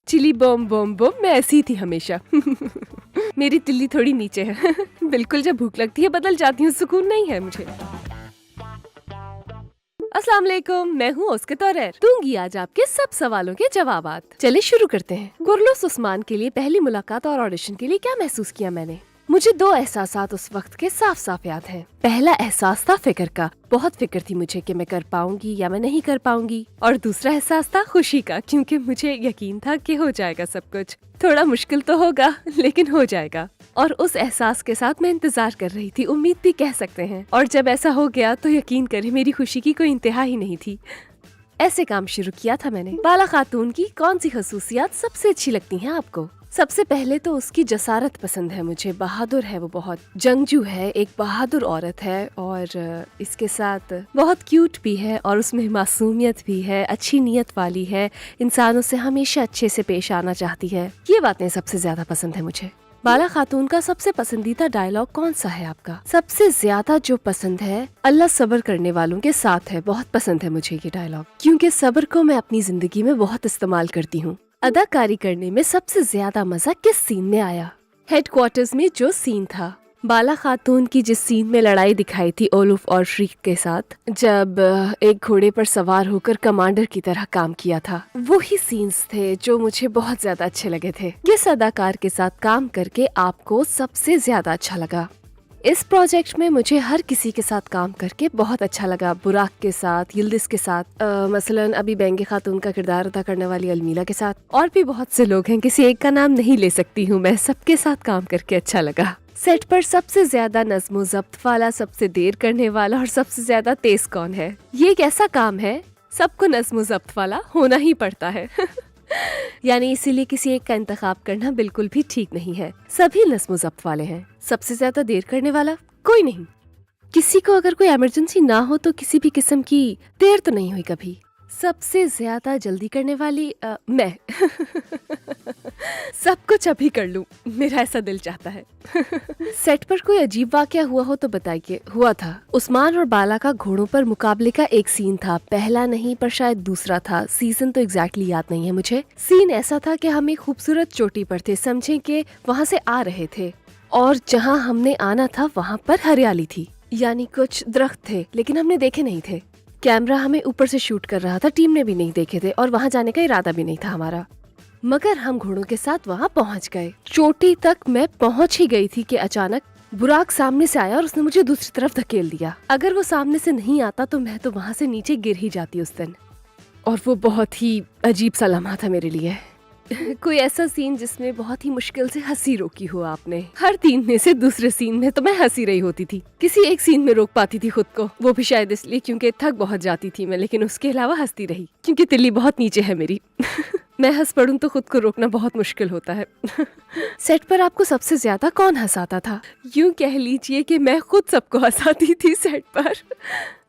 Chilli बम बम बम मैं ऐसी ही थी हमेशा। मेरी तिल्ली थोड़ी नीचे है। बिल्कुल जब भूख लगती है बदल जाती हूँ, सुकून नहीं है मुझे। अस्सलाम वालेकुम, मैं हूँ उसके तौर दूंगी आज आपके सब सवालों के जवाबात। चलिए शुरू करते हैं। कुर्लुस उस्मान के लिए पहली मुलाकात और ऑडिशन के लिए क्या महसूस किया मैंने? मुझे दो एहसासात उस वक्त के साफ साफ याद हैं। पहला एहसास था फिक्र का, बहुत फिक्र थी मुझे कि मैं कर पाऊंगी या मैं नहीं कर पाऊंगी। और दूसरा एहसास था खुशी का, क्योंकि मुझे यकीन था कि हो जाएगा सब कुछ। थोड़ा मुश्किल तो होगा लेकिन हो जाएगा। और उस एहसास के साथ मैं इंतजार कर रही थी, उम्मीद भी कह सकते हैं। और जब ऐसा हो गया तो यकीन करें मेरी खुशी की कोई इंतहा ही नहीं थी। ऐसे काम शुरू किया था मैंने। बाला खातून की कौन सी खसूसियात सबसे अच्छी लगती हैं आपको? सबसे पहले तो उसकी जसारत पसंद है मुझे। बहादुर है वो, बहुत जंगजू है, एक बहादुर औरत है और इसके साथ बहुत क्यूट भी है और उसमें मासूमियत भी है, अच्छी नीयत वाली है, इंसानों से हमेशा अच्छे से पेश आना चाहती है। ये बातें सबसे ज्यादा पसंद है मुझे। बाला खातून का सबसे पसंदीदा डायलॉग कौन सा है आपका? सबसे ज्यादा जो पसंद है, अल्लाह सब्र करने वालों के साथ है। बहुत पसंद है मुझे ये डायलॉग, क्योंकि सब्र को मैं अपनी जिंदगी में बहुत इस्तेमाल करती हूँ। अदाकारी करने में सबसे ज्यादा मजा किस सीन में आया? हेडक्वार्टर्स में जो सीन था, बाला खातून की जिस सीन में लड़ाई दिखाई थी ओलुफ और श्रीक के साथ, जब एक घोड़े पर सवार होकर कमांडर की तरह काम किया था, वही सीन्स थे जो मुझे बहुत ज्यादा अच्छे लगे थे। किस अदाकार के साथ काम करके आपको सबसे ज्यादा अच्छा लगा? इस प्रोजेक्ट में मुझे हर किसी के साथ काम करके बहुत अच्छा लगा। बुराक के साथ, यिल्दिज के साथ, मसलन अभी बेंगे खातून का किरदार अदा करने वाली अलमीला के साथ, और भी बहुत से लोग हैं, किसी एक का नाम नहीं ले सकती हूँ मैं। सबके साथ काम करके अच्छा लगा। सेट पर सबसे ज्यादा नज़्म ज़ब्त वाला, सबसे देर करने वाला और सबसे ज्यादा तेज कौन है? ये एक ऐसा काम है, सबको नज़्म ज़ब्त वाला होना ही पड़ता है। यानी इसीलिए किसी एक का इंतखाब करना बिल्कुल भी ठीक नहीं है। सभी नज़्म ज़ब्त वाले हैं। सबसे ज्यादा देर करने वाला कोई नहीं। किसी को अगर कोई इमरजेंसी ना हो तो किसी भी किस्म की देर तो नहीं हुई कभी। सबसे ज्यादा जल्दी करने वाली मैं। सब कुछ अभी कर लूं, मेरा ऐसा दिल चाहता है। सेट पर कोई अजीब वाकया हुआ हो तो बताइए। हुआ था, उस्मान और बाला का घोड़ों पर मुकाबले का एक सीन था। पहला नहीं पर शायद दूसरा था, सीजन तो एग्जैक्टली याद नहीं है मुझे। सीन ऐसा था कि हम एक खूबसूरत चोटी पर थे, समझे कि वहाँ से आ रहे थे, और जहाँ हमने आना था वहाँ पर हरियाली थी, यानी कुछ दरख्त थे, लेकिन हमने देखे नहीं थे। कैमरा हमें ऊपर से शूट कर रहा था, टीम ने भी नहीं देखे थे और वहाँ जाने का इरादा भी नहीं था हमारा। मगर हम घोड़ों के साथ वहाँ पहुँच गए। चोटी तक मैं पहुँच ही गई थी कि अचानक बुराक सामने से आया और उसने मुझे दूसरी तरफ धकेल दिया। अगर वो सामने से नहीं आता तो मैं तो वहाँ से नीचे गिर ही जाती उस दिन। और वो बहुत ही अजीब सा लम्हा था मेरे लिए। कोई ऐसा सीन जिसमें बहुत ही मुश्किल से हंसी रोकी हो आपने? हर तीन में से दूसरे सीन में तो मैं हंसी रही होती थी। किसी एक सीन में रोक पाती थी खुद को, वो भी शायद इसलिए क्योंकि थक बहुत जाती थी मैं, लेकिन उसके अलावा हंसती रही क्योंकि तिल्ली बहुत नीचे है मेरी। मैं हंस पड़ूं तो खुद को रोकना बहुत मुश्किल होता है। सेट पर आपको सबसे ज्यादा कौन हंसाता था? यूं कह लीजिए कि मैं खुद सबको हंसाती थी सेट पर,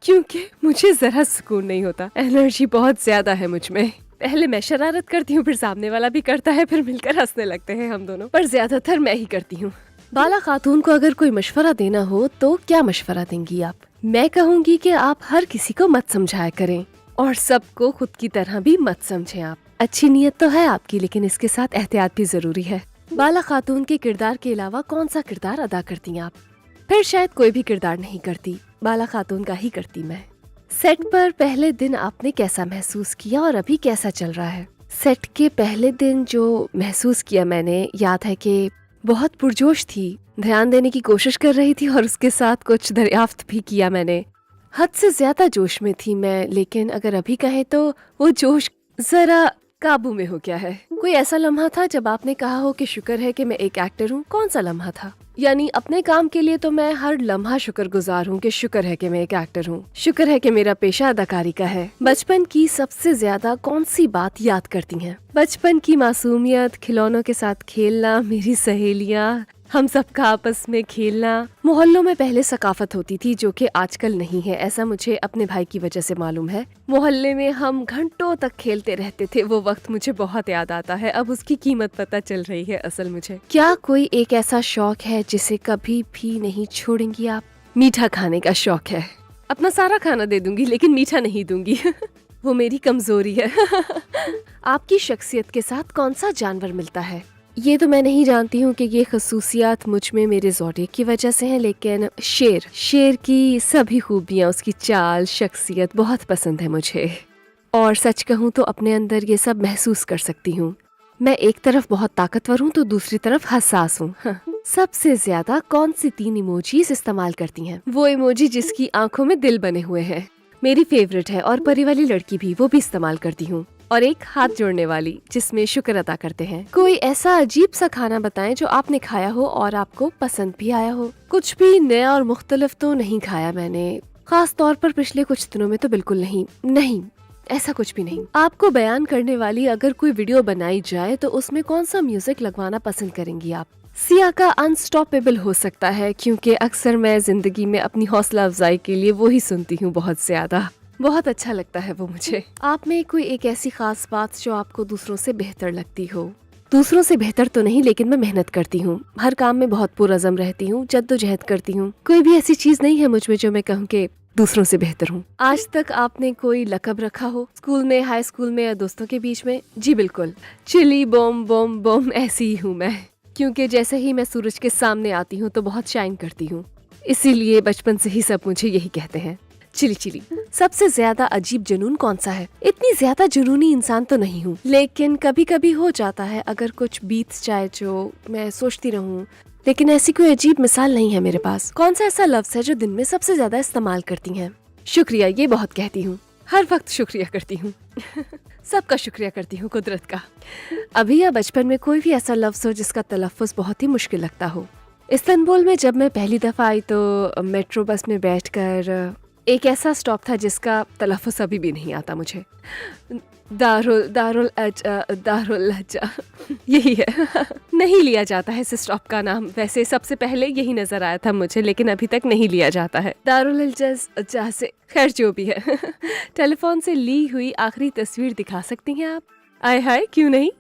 क्योंकि मुझे जरा सुकून नहीं होता। एनर्जी बहुत ज्यादा है मुझ में। पहले मैं शरारत करती हूँ, फिर सामने वाला भी करता है, फिर मिलकर हंसने लगते हैं हम दोनों, पर ज्यादातर मैं ही करती हूँ। बाला खातून को अगर कोई मशवरा देना हो तो क्या मशवरा देंगी आप? मैं कहूँगी कि आप हर किसी को मत समझाया करें और सबको खुद की तरह भी मत समझें आप। अच्छी नीयत तो है आपकी, लेकिन इसके साथ एहतियात भी जरूरी है। बाला खातून के किरदार के अलावा कौन सा किरदार अदा करती हैं आप? फिर शायद कोई भी किरदार नहीं करती, बाला खातून का ही करती मैं। सेट पर पहले दिन आपने कैसा महसूस किया और अभी कैसा चल रहा है? सेट के पहले दिन जो महसूस किया मैंने, याद है कि बहुत पुरजोश थी, ध्यान देने की कोशिश कर रही थी और उसके साथ कुछ दरियाफ्त भी किया मैंने। हद से ज्यादा जोश में थी मैं, लेकिन अगर अभी कहें तो वो जोश जरा काबू में हो गया है। कोई ऐसा लम्हा था जब आपने कहा हो कि शुक्र है कि मैं एक एक्टर हूँ? कौन सा लम्हा था? यानी अपने काम के लिए तो मैं हर लम्हा शुक्रगुजार हूँ कि शुक्र है कि मैं एक एक्टर हूँ, शुक्र है कि मेरा पेशा अदाकारी का है। बचपन की सबसे ज्यादा कौन सी बात याद करती हैं? बचपन की मासूमियत, खिलौनों के साथ खेलना, मेरी सहेलियाँ, हम सबका आपस में खेलना। मोहल्लों में पहले सकाफत होती थी जो कि आजकल नहीं है, ऐसा मुझे अपने भाई की वजह से मालूम है। मोहल्ले में हम घंटों तक खेलते रहते थे, वो वक्त मुझे बहुत याद आता है। अब उसकी कीमत पता चल रही है असल मुझे। क्या कोई एक ऐसा शौक है जिसे कभी भी नहीं छोड़ेंगी आप? मीठा खाने का शौक है। अपना सारा खाना दे दूंगी लेकिन मीठा नहीं दूंगी। वो मेरी कमजोरी है। आपकी शख्सियत के साथ कौन सा जानवर मिलता है? ये तो मैं नहीं जानती हूँ कि ये खसूसियात मुझ में मेरे ज़ोडिएक की वजह से हैं, लेकिन शेर की सभी खूबियाँ, उसकी चाल, शख्सियत बहुत पसंद है मुझे। और सच कहूँ तो अपने अंदर ये सब महसूस कर सकती हूँ। मैं एक तरफ बहुत ताकतवर हूँ तो दूसरी तरफ हसास हूँ। हाँ। सबसे ज्यादा कौन सी 3 इमोजीज इस्तेमाल करती हैं? वो इमोजी जिसकी आंखों में दिल बने हुए हैं, मेरी फेवरेट है, और परी वाली लड़की भी, वो भी इस्तेमाल करती हूँ। और एक हाथ जोड़ने वाली जिसमें शुक्र अदा करते हैं। कोई ऐसा अजीब सा खाना बताएं जो आपने खाया हो और आपको पसंद भी आया हो। कुछ भी नया और मुख्तलिफ तो नहीं खाया मैंने, खास तौर पर पिछले कुछ दिनों में तो बिल्कुल नहीं, ऐसा कुछ भी नहीं। आपको बयान करने वाली अगर कोई वीडियो बनाई जाए तो उसमें कौन सा म्यूजिक लगवाना पसंद करेंगी आप? सिया का अनस्टॉपेबल हो सकता है, क्योंकि अक्सर मैं जिंदगी में अपनी हौसला अफजाई के लिए वो ही सुनती हूँ बहुत ज्यादा। बहुत अच्छा लगता है वो मुझे। आप में कोई एक ऐसी खास बात जो आपको दूसरों से बेहतर लगती हो? दूसरों से बेहतर तो नहीं, लेकिन मैं मेहनत करती हूँ, हर काम में बहुत पुरअज़म रहती हूँ, जद्दोजहद करती हूँ। कोई भी ऐसी चीज नहीं है मुझ में जो मैं कहूँ कि दूसरों से बेहतर हूँ। आज तक आपने कोई लकब रखा हो, स्कूल में, हाई स्कूल में या दोस्तों के बीच में? जी बिल्कुल, चिली बॉम बॉम बॉम ऐसी ही हूँ मैं, क्योंकि जैसे ही मैं सूरज के सामने आती हूँ तो बहुत शाइन करती हूँ, इसीलिए बचपन से ही सब मुझे यही कहते हैं, चिली चिली। सबसे ज्यादा अजीब जुनून कौन सा है? इतनी ज्यादा जुनूनी इंसान तो नहीं हूँ, लेकिन कभी कभी हो जाता है अगर कुछ बीत जाए जो मैं सोचती रहूँ, लेकिन ऐसी कोई अजीब मिसाल नहीं है मेरे पास। कौन सा ऐसा लफ्ज है जो दिन में सबसे ज्यादा इस्तेमाल करती हैं? शुक्रिया, ये बहुत कहती हूँ, हर वक्त शुक्रिया करती हूँ। सबका शुक्रिया करती हूँ, कुदरत का। अभी या बचपन में कोई भी ऐसा लफ्ज हो जिसका तलफ़्फ़ुज़ बहुत ही मुश्किल लगता हो? इस्तांबुल में जब मैं पहली दफा आई तो मेट्रो बस में बैठकर एक ऐसा स्टॉप था जिसका तलफ़्फ़ुज़ अभी भी नहीं आता मुझे। दारुल लहजा यही है। नहीं लिया जाता है इस स्टॉप का नाम, वैसे सबसे पहले यही नजर आया था मुझे, लेकिन अभी तक नहीं लिया जाता है। दारुल लहजा से, खैर जो भी है। टेलीफोन से ली हुई आखिरी तस्वीर दिखा सकती हैं आप? आय हाय, क्यों नहीं,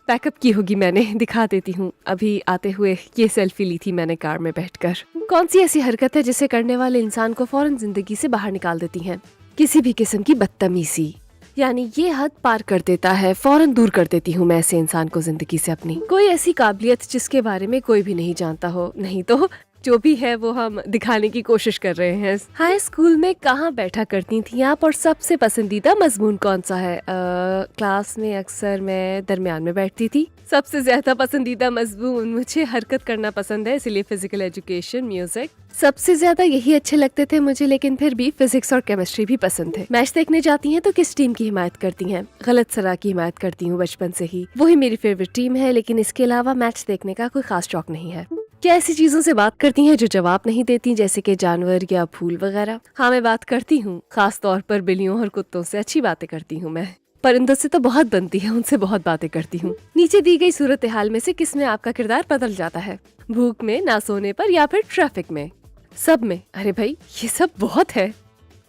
बैकअप की होगी मैंने, दिखा देती हूँ। अभी आते हुए ये सेल्फी ली थी मैंने कार में बैठकर। कौन सी ऐसी हरकत है जिसे करने वाले इंसान को फौरन जिंदगी से बाहर निकाल देती है? किसी भी किस्म की बदतमीजी, यानी ये हद पार कर देता है, फौरन दूर कर देती हूँ मैं ऐसे इंसान को जिंदगी से अपनी। कोई ऐसी काबिलियत जिसके बारे में कोई भी नहीं जानता हो? नहीं तो जो भी है वो हम दिखाने की कोशिश कर रहे हैं। हाई स्कूल में कहाँ बैठा करती थी आप और सबसे पसंदीदा मजमून कौन सा है? क्लास में अक्सर मैं दरमियान में बैठती थी। सबसे ज्यादा पसंदीदा मजमून, मुझे हरकत करना पसंद है, इसलिए फिजिकल एजुकेशन, म्यूजिक सबसे ज्यादा यही अच्छे लगते थे मुझे, लेकिन फिर भी फिजिक्स और केमिस्ट्री भी पसंद थे। मैच देखने जाती हैं तो किस टीम की हिमायत करती हैं? गलतसराय की हिमायत करती हूँ बचपन से ही, वही मेरी फेवरेट टीम है, लेकिन इसके अलावा मैच देखने का कोई खास शौक नहीं है। क्या ऐसी चीजों से बात करती हैं जो जवाब नहीं देती, जैसे कि जानवर या फूल वगैरह? हाँ, मैं बात करती हूँ, खास तौर पर बिल्लियों और कुत्तों से अच्छी बातें करती हूँ मैं। परिंदों से तो बहुत बनती है, उनसे बहुत बातें करती हूँ। नीचे दी गई सूरत हाल में से किस में आपका किरदार बदल जाता है? भूख में, ना सोने पर, या फिर ट्रैफिक में? सब में। अरे भाई, ये सब बहुत है।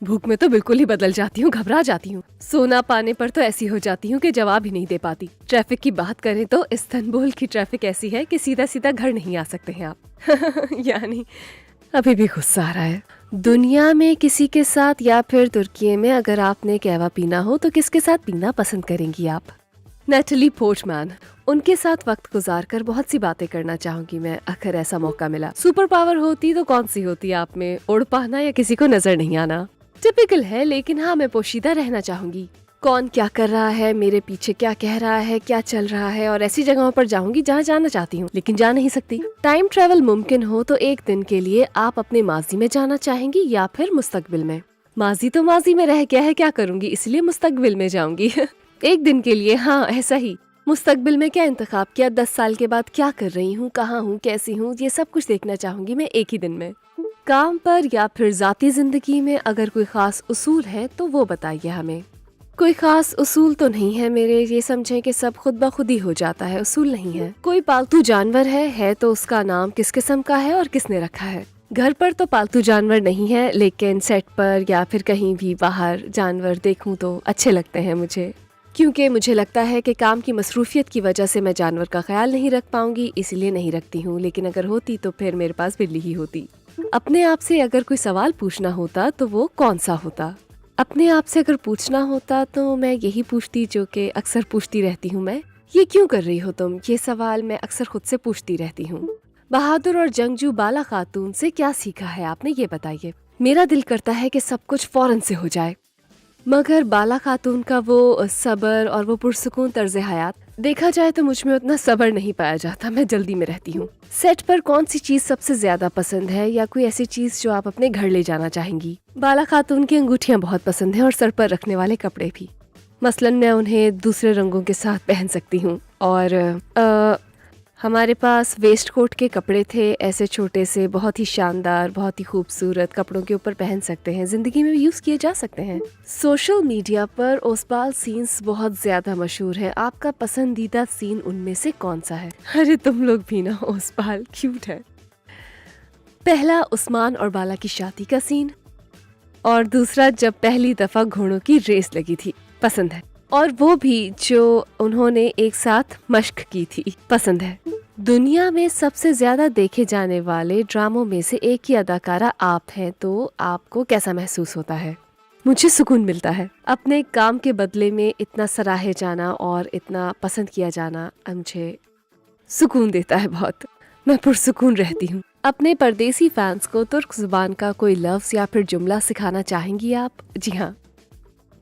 भूख में तो बिल्कुल ही बदल जाती हूँ, घबरा जाती हूँ। सोना पाने पर तो ऐसी हो जाती हूँ कि जवाब ही नहीं दे पाती। ट्रैफिक की बात करें तो इस्तांबुल की ट्रैफिक ऐसी है कि सीधा सीधा घर नहीं आ सकते हैं आप। यानी अभी भी गुस्सा आ रहा है। दुनिया में किसी के साथ या फिर तुर्की में अगर आपने कहवा पीना हो तो किसके साथ पीना पसंद करेंगी आप? Neatly Portman. उनके साथ वक्त गुजार कर बहुत सी बातें करना चाहूंगी मैं, अगर ऐसा मौका मिला। सुपर पावर होती तो कौन सी होती आप में? उड़ पाना या किसी को नजर नहीं आना? टिपिकल है, लेकिन हाँ, मैं पोशीदा रहना चाहूंगी। कौन क्या कर रहा है, मेरे पीछे क्या कह रहा है, क्या चल रहा है, और ऐसी जगहों पर जाऊंगी जहाँ जाना चाहती हूँ लेकिन जा नहीं सकती। टाइम ट्रेवल मुमकिन हो तो एक दिन के लिए आप अपने माजी में जाना चाहेंगी या फिर मुस्तकबिल में? माजी तो माजी में रह गया है, क्या करूंगी, इसलिए मुस्तकबिल में जाऊंगी। एक दिन के लिए, हाँ ऐसा ही। मुस्तकबिल में क्या इंतखाब किया, 10 साल के बाद क्या कर रही हूँ, कहाँ हूँ, कैसी हूँ, ये सब कुछ देखना चाहूंगी मैं एक ही दिन में। काम पर या फिर जाती जिंदगी में अगर कोई खास उसूल है तो वो बताइए हमें। कोई खास उसूल तो नहीं है मेरे, ये समझें कि सब खुद ब खुद ही हो जाता है, उसूल नहीं है। कोई पालतू जानवर है तो उसका नाम किस किस्म का है और किसने रखा है? घर पर तो पालतू जानवर नहीं है, लेकिन सेट पर या फिर कहीं भी बाहर जानवर देखूं तो अच्छे लगते हैं मुझे, क्योंकि मुझे लगता है कि काम की मसरूफियत की वजह से मैं जानवर का ख्याल नहीं रख पाऊंगी, इसलिए नहीं रखती हूँ। लेकिन अगर होती तो फिर मेरे पास बिल्ली ही होती। अपने आप से अगर कोई सवाल पूछना होता तो वो कौन सा होता? अपने आप से अगर पूछना होता तो मैं यही पूछती जो कि अक्सर पूछती रहती हूँ मैं, ये क्यों कर रही हो तुम? ये सवाल मैं अक्सर खुद से पूछती रहती हूँ। बहादुर और जंगजू बाला खातून से क्या सीखा है आपने, ये बताइए। मेरा दिल करता है कि सब कुछ फौरन से हो जाए, मगर बाला खातून का वो सब्र और वो पुरसुकून तर्ज हयात, देखा जाए तो मुझ में उतना सब्र नहीं पाया जाता, मैं जल्दी में रहती हूँ। सेट पर कौन सी चीज सबसे ज्यादा पसंद है, या कोई ऐसी चीज जो आप अपने घर ले जाना चाहेंगी? बाला खातून की अंगूठियां बहुत पसंद है और सर पर रखने वाले कपड़े भी। मसलन मैं उन्हें दूसरे रंगों के साथ पहन सकती हूँ। और हमारे पास वेस्ट कोट के कपड़े थे, ऐसे छोटे से, बहुत ही शानदार, बहुत ही खूबसूरत, कपड़ों के ऊपर पहन सकते हैं, जिंदगी में यूज किए जा सकते हैं। सोशल मीडिया पर ओसवाल सीन्स बहुत ज्यादा मशहूर है, आपका पसंदीदा सीन उनमें से कौन सा है? अरे तुम लोग भी ना, ओसवाल क्यूट है। पहला उस्मान और बाला की शादी का सीन, और दूसरा जब पहली दफा घोड़ों की रेस लगी थी, पसंद है। और वो भी जो उन्होंने एक साथ मश्क की थी, पसंद है। दुनिया में सबसे ज्यादा देखे जाने वाले ड्रामों में से एक की अदाकारा आप हैं, तो आपको कैसा महसूस होता है? मुझे सुकून मिलता है। अपने काम के बदले में इतना सराहे जाना और इतना पसंद किया जाना मुझे सुकून देता है बहुत। मैं पुरसुकून रहती हूँ। अपने परदेसी फैंस को तुर्क जुबान का कोई लफ्ज या फिर जुमला सिखाना चाहेंगी आप? जी हाँ,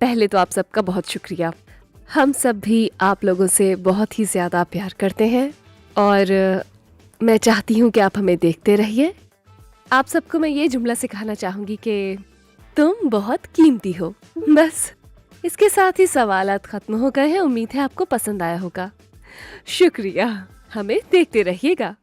पहले तो आप सबका बहुत शुक्रिया। हम सब भी आप लोगों से बहुत ही ज्यादा प्यार करते हैं और मैं चाहती हूँ कि आप हमें देखते रहिए। आप सबको मैं ये जुमला सिखाना चाहूंगी कि तुम बहुत कीमती हो। बस इसके साथ ही सवालात खत्म हो गए हैं। उम्मीद है आपको पसंद आया होगा। शुक्रिया, हमें देखते रहिएगा।